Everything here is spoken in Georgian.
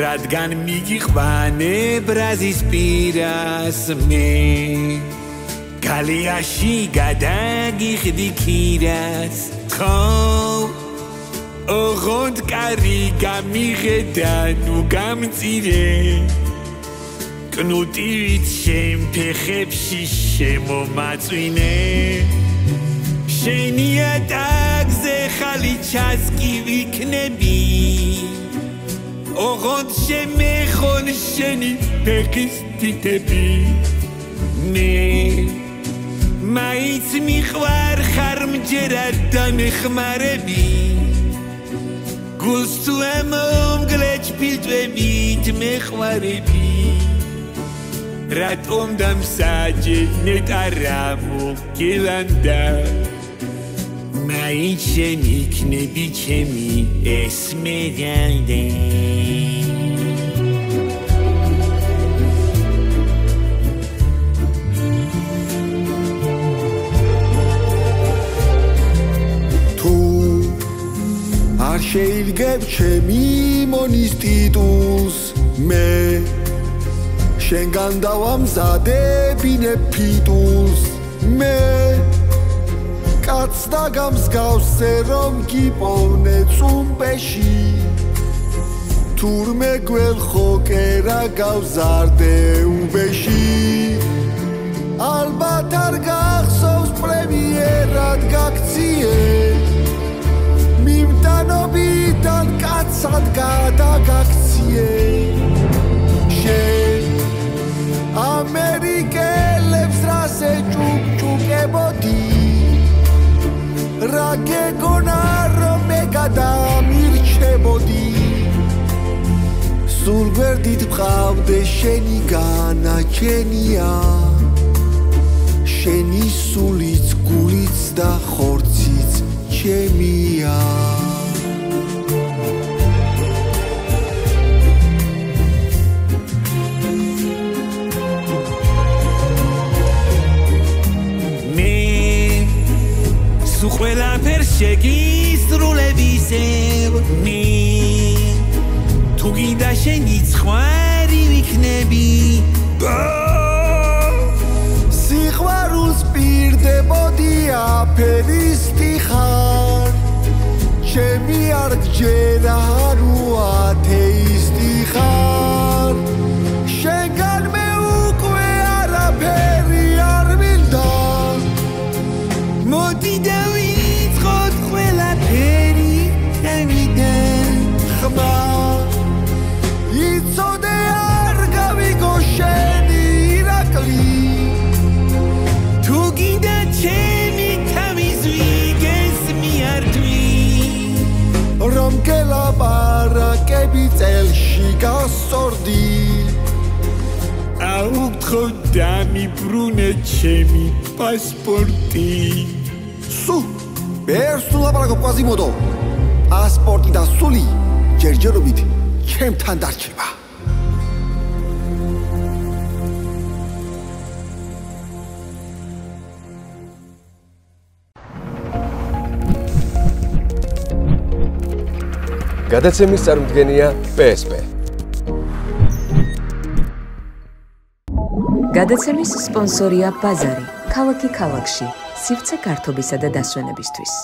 რადგან მიგიყვანე ბრაზის პირას მე გალიაში გადაგიხდი ქირას ხო ოღონდ კარი გამიღედა ნუ გამწირე კნუტივით შენ ფეხებში შემომაწვინე შენი ატაგზე ხალი ჩასკი ვიქნები ოღონდ შემეხონ შენი ფეხის თითები მე მაინც მიყვარ ხარ მჯერად დამეხმარები გულს თუ ამომგლეჭ ფილტვებით მეყვარები რატომ დამსაჯენეთ არა მოგელანდა მაინც შენ იქნები ჩემი ესმერალდა არ შეიძლება ჩემი მონის ტიტულს მე შენგან დავამზადებინე ფიტულს მე კაც და გამსგავსე რომ გიპოვნე წუმპეში თურმე გველხო კერა გავზარდე უბეში ალბათ არ გახსოვს პრემიერად გაქციე მიმტანობიდან კაცად გადაგაქციე შენ ამერიკელებს რასე ჭუკჭუკებოდი რა გეგონა რომ მე გადამირჩებოდი სულ გვერდით ვყავდე შენი განაჩენია შენი სულიც გულიც და ხორციც ჩემია სულ ყველაფერს შეგისრულებისევ მე თუ გინდა შენი ცხვარი ვიქნები სიყვარულს პირდებოდი აფერისტი ხარ ჩემი არ გჯერა ნუ ათეისტი ხარ შენგან მე უკვე არაფერი არ მინდა მოდი დავიწყოთ ყველაფერი ჩემიდან ხმა იცოდე არ გავიგო შენი ირაკლი თუ გინდა ჩემი თავის ვიგესმი არ თვი რომ გელაპარაკები წელში გასწორდი აუგთხო დამიბრუნე ჩემი პასპორტი სუ ბერს თუ ლაპარაკობ კვაზიმოდო პასპორტი და სული ჯერჯერობით ჩემთან დარჩება გადაცემის წარმომადგენელია PSP გადაცემის სპონსორია ბაზარი ქალაქი ქალაქში სივრცე გართობისა და დასვენებისთვის